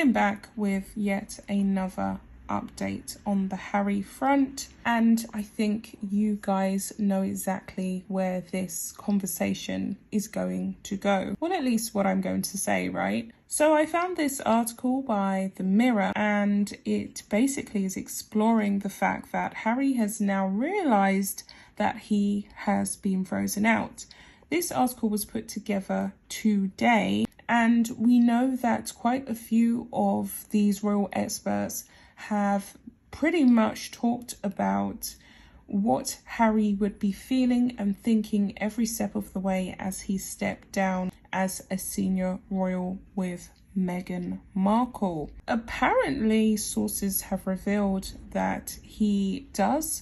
I'm back with yet another update on the Harry front, and I think you guys know exactly where this conversation is going to go. Well, at least what I'm going to say, right? So I found this article by The Mirror, and it basically is exploring the fact that Harry has now realized that he has been frozen out. This article was put together today, and we know that quite a few of these royal experts have pretty much talked about what Harry would be feeling and thinking every step of the way as he stepped down as a senior royal with Meghan Markle. Apparently, sources have revealed that he does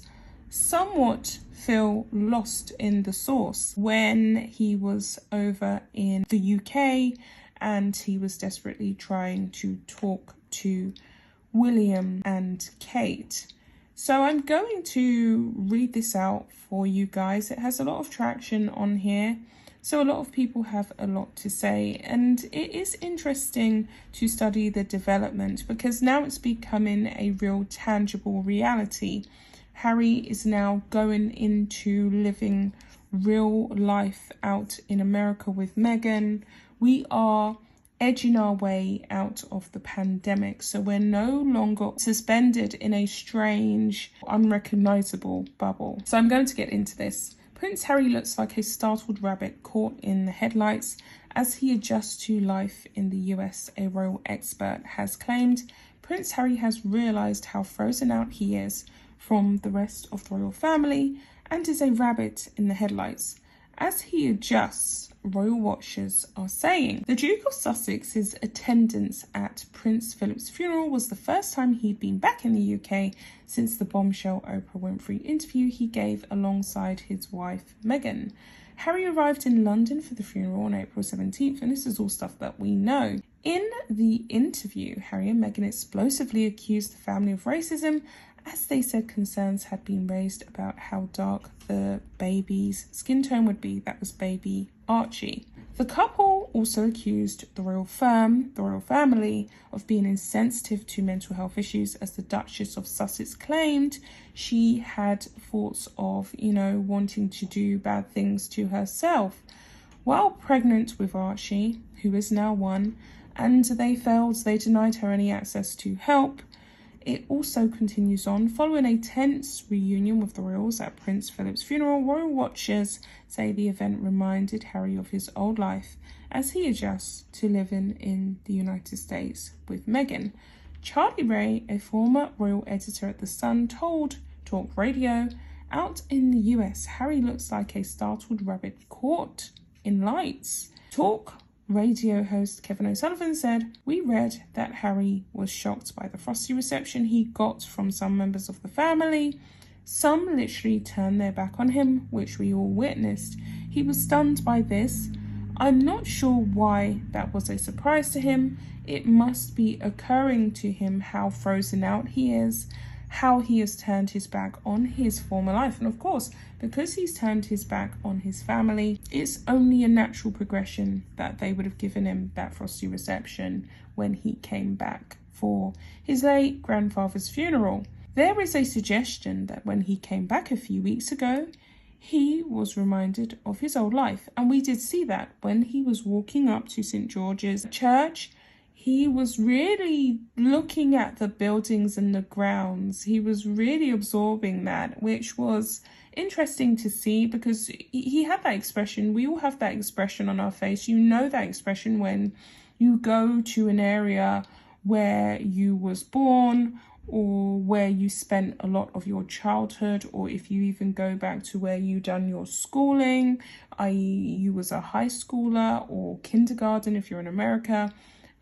somewhat feel lost in the sauce when he was over in the UK and he was desperately trying to talk to William and Kate. So I'm going to read this out for you guys. It has a lot of traction on here, so a lot of people have a lot to say, and it is interesting to study the development because now it's becoming a real tangible reality. Harry is now going into living real life out in America with Meghan. We are edging our way out of the pandemic, so we're no longer suspended in a strange, unrecognizable bubble. So I'm going to get into this. Prince Harry looks like a startled rabbit caught in the headlights as he adjusts to life in the US, a royal expert has claimed. Prince Harry has realized how frozen out he is from the rest of the royal family and is a rabbit in the headlights. As he adjusts, royal watchers are saying the Duke of Sussex's attendance at Prince Philip's funeral was the first time he'd been back in the UK since the bombshell Oprah Winfrey interview he gave alongside his wife Meghan. Harry arrived in London for the funeral on April 17th, and this is all stuff that we know. In the interview, Harry and Meghan explosively accused the family of racism as they said concerns had been raised about how dark the baby's skin tone would be. That was baby Archie. The couple also accused the royal family, of being insensitive to mental health issues, as the Duchess of Sussex claimed she had thoughts of, wanting to do bad things to herself while pregnant with Archie, who is now 1, and they denied her any access to help. It also continues on. Following a tense reunion with the royals at Prince Philip's funeral, royal watchers say the event reminded Harry of his old life as he adjusts to living in the United States with Meghan. Charlie Ray, a former royal editor at The Sun, told Talk Radio, out in the US, Harry looks like a startled rabbit caught in lights. Talk Radio host Kevin O'Sullivan said, "We read that Harry was shocked by the frosty reception he got from some members of the family. Some literally turned their back on him, which we all witnessed. He was stunned by this. I'm not sure why that was a surprise to him. It must be occurring to him how frozen out he is, how he has turned his back on his former life." And of course, because he's turned his back on his family, it's only a natural progression that they would have given him that frosty reception when he came back for his late grandfather's funeral. There is a suggestion that when he came back a few weeks ago, he was reminded of his old life. And we did see that when he was walking up to St. George's Church. He was really looking at the buildings and the grounds. He was really absorbing that, which was interesting to see because he had that expression. We all have that expression on our face. You know that expression when you go to an area where you was born or where you spent a lot of your childhood, or if you even go back to where you done your schooling, i.e. you was a high schooler or kindergarten if you're in America.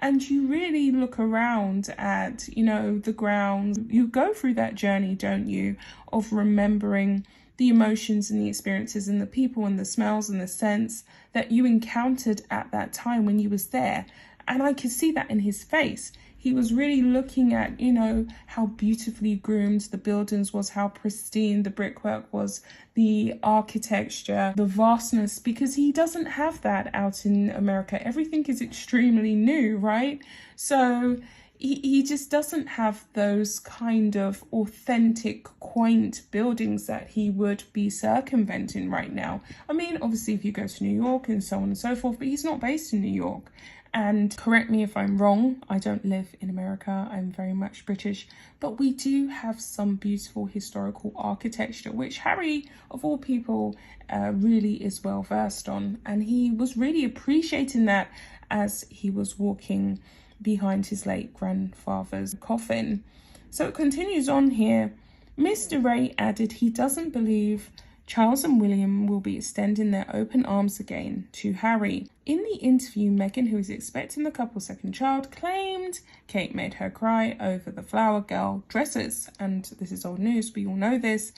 And you really look around at, the ground. You go through that journey, don't you, of remembering the emotions and the experiences and the people and the smells and the scents that you encountered at that time when you was there. And I could see that in his face. He was really looking at, how beautifully groomed the buildings was, how pristine the brickwork was, the architecture, the vastness, because he doesn't have that out in America. Everything is extremely new, right? So he just doesn't have those kind of authentic, quaint buildings that he would be circumventing right now. I mean, obviously, if you go to New York and so on and so forth, but he's not based in New York. And correct me if I'm wrong, I don't live in America, I'm very much British, but we do have some beautiful historical architecture, which Harry, of all people, really is well versed on. And he was really appreciating that as he was walking behind his late grandfather's coffin. So it continues on here. Mr. Ray added he doesn't believe Charles and William will be extending their open arms again to Harry. In the interview, Meghan, who is expecting the couple's second child, claimed Kate made her cry over the Flower Girl dresses. And this is old news, we all know this.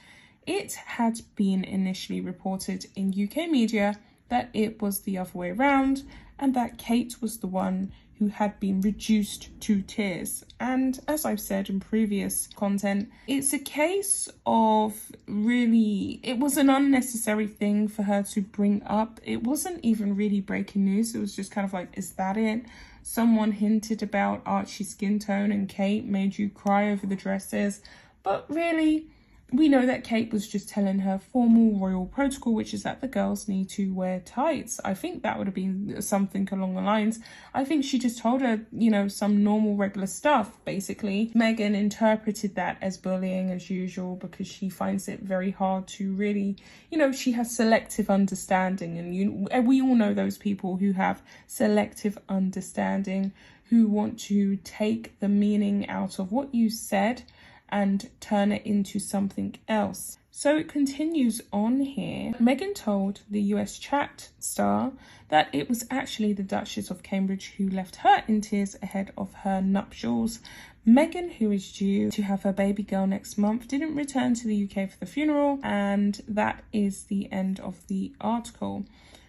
It had been initially reported in UK media that it was the other way around and that Kate was the one who had been reduced to tears. And as I've said in previous content, it's a case of really, it was an unnecessary thing for her to bring up. It wasn't even really breaking news. It was just kind of like, is that it? Someone hinted about Archie's skin tone and Kate made you cry over the dresses. But really, we know that Kate was just telling her formal royal protocol, which is that the girls need to wear tights. I think that would have been something along the lines. I think she just told her, you know, some normal regular stuff, basically. Meghan interpreted that as bullying as usual because she finds it very hard to really, you know, she has selective understanding. And we all know those people who have selective understanding, who want to take the meaning out of what you said and turn it into something else. So it continues on here. Meghan told the US chat star that it was actually the Duchess of Cambridge who left her in tears ahead of her nuptials. Meghan, who is due to have her baby girl next month, didn't return to the UK for the funeral, and that is the end of the article.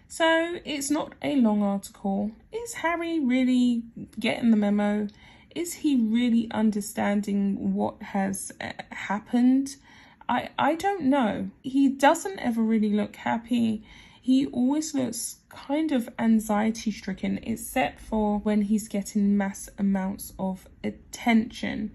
So it's not a long article. Is Harry really getting the memo? Is he really understanding what has happened? I don't know. He doesn't ever really look happy. He always looks kind of anxiety stricken, except for when he's getting mass amounts of attention.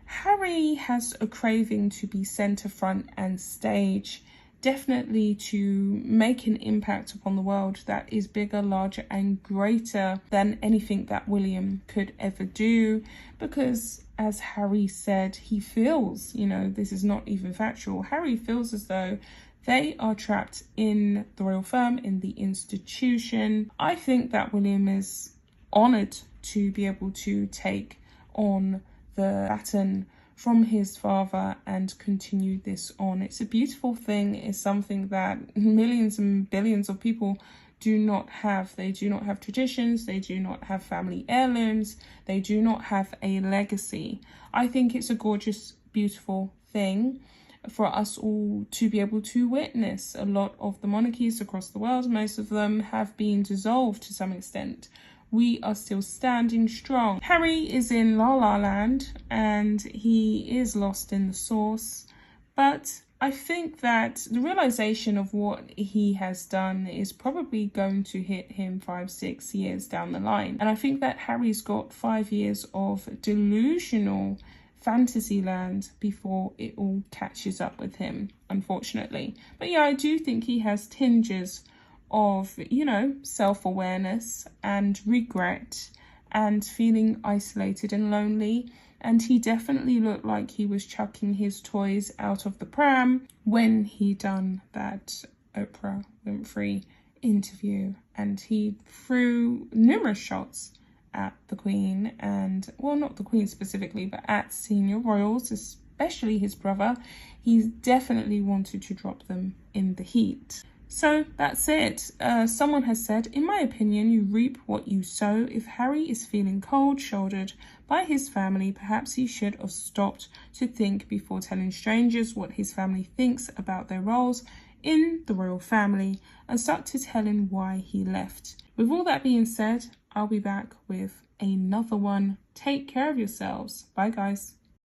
Harry has a craving to be centre front and stage, definitely to make an impact upon the world that is bigger, larger and greater than anything that William could ever do, because as Harry said, he feels, you know, this is not even factual, Harry feels as though they are trapped in the royal firm, in the institution. I think that William is honoured to be able to take on the baton from his father and continue this on. It's a beautiful thing. It's something that millions and billions of people do not have. They do not have traditions. They do not have family heirlooms. They do not have a legacy. I think it's a gorgeous, beautiful thing for us all to be able to witness. A lot of the monarchies across the world, most of them have been dissolved to some extent. We are still standing strong. Harry is in La La Land and he is lost in the sauce, but I think that the realization of what he has done is probably going to hit him 5-6 years down the line. And I think that Harry's got 5 years of delusional fantasy land before it all catches up with him, unfortunately. But yeah, I do think he has tinges of, you know, self-awareness and regret and feeling isolated and lonely. And he definitely looked like he was chucking his toys out of the pram when he done that Oprah Winfrey interview, and he threw numerous shots at the Queen, and well, not the Queen specifically, but at senior royals, especially his brother. He definitely wanted to drop them in the heat. So that's it. Someone has said, in my opinion, you reap what you sow. If Harry is feeling cold-shouldered by his family, perhaps he should have stopped to think before telling strangers what his family thinks about their roles in the royal family and start to telling why he left. With all that being said, I'll be back with another one. Take care of yourselves. Bye, guys.